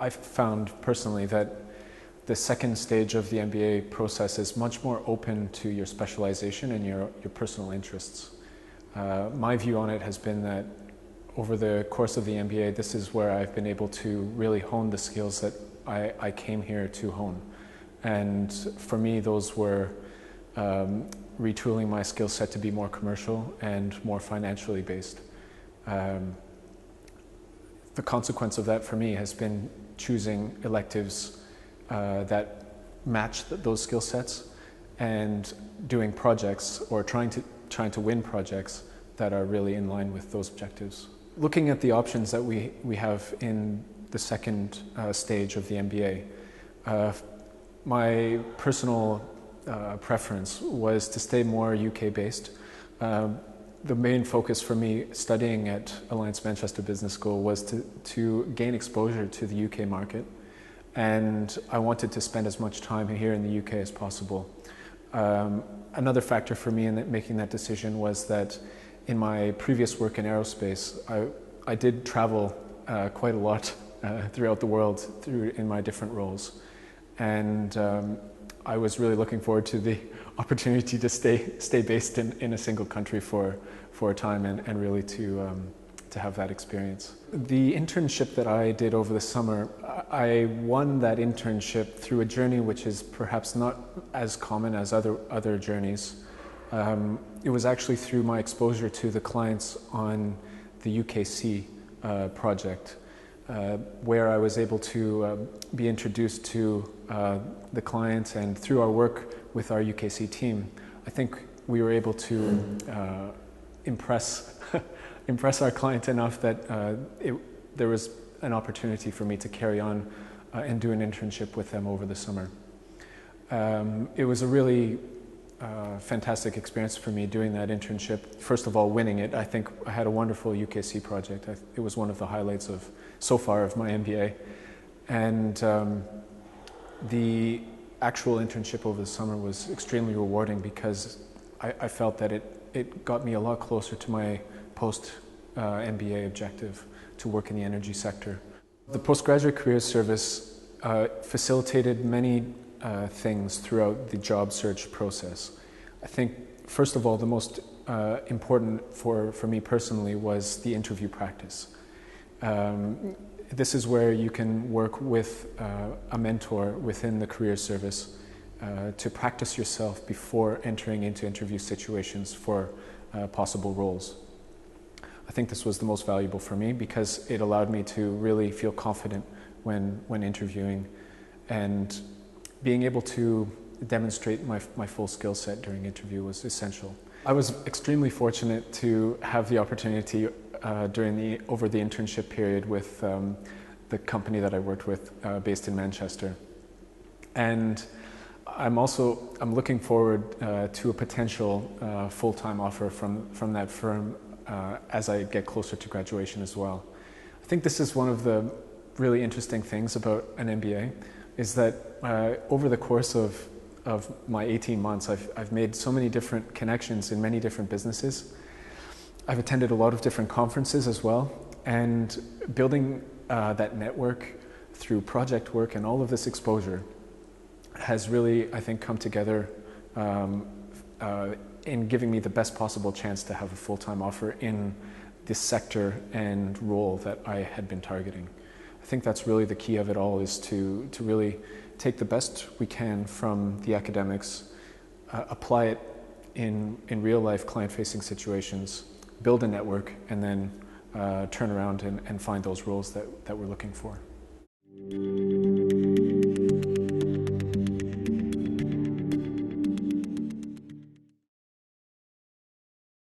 I've found personally that the second stage of the MBA process is much more open to your specialization and your personal interests. My view on it has been that over the course of the MBA, this is where I've been able to really hone the skills that I came here to hone. And for me, those were retooling my skill set to be more commercial and more financially based. The consequence of that for me has been choosing electives that match those skill sets and doing projects or trying to win projects that are really in line with those objectives. Looking at the options that we have in the second stage of the MBA, my personal preference was to stay more UK based. The main focus for me studying at Alliance Manchester Business School was to gain exposure to the UK market, and I wanted to spend as much time here in the UK as possible. Another factor for me in making that decision was that in my previous work in aerospace, I did travel quite a lot throughout the world in my different roles, and I was really looking forward to the opportunity to stay based in a single country for a time and really to have that experience. The internship that I did over the summer, I won that internship through a journey which is perhaps not as common as other journeys. It was actually through my exposure to the clients on the UKC project, where I was able to be introduced to the client, and through our work with our UKC team, I think we were able to impress our client enough that there was an opportunity for me to carry on and do an internship with them over the summer. It was a really fantastic experience for me doing that internship. First of all, winning it. I think I had a wonderful UKC project. It was one of the highlights so far of my MBA. And the actual internship over the summer was extremely rewarding because I felt that it got me a lot closer to my post-MBA objective to work in the energy sector. The Postgraduate Careers Service facilitated many things throughout the job search process. I think, first of all, the most important for me personally was the interview practice. This is where you can work with a mentor within the career service to practice yourself before entering into interview situations for possible roles. I think this was the most valuable for me because it allowed me to really feel confident when interviewing, and being able to demonstrate my full skill set during interview was essential. I was extremely fortunate to have the opportunity over the internship period with the company that I worked with based in Manchester. And I'm looking forward to a potential full-time offer from that firm as I get closer to graduation as well. I think this is one of the really interesting things about an MBA, is that over the course of my 18 months, I've made so many different connections in many different businesses. I've attended a lot of different conferences as well, and building that network through project work and all of this exposure has really, I think, come together in giving me the best possible chance to have a full-time offer in this sector and role that I had been targeting. I think that's really the key of it all, is to really take the best we can from the academics, apply it in real-life client-facing situations, build a network, and then turn around and find those roles that we're looking for.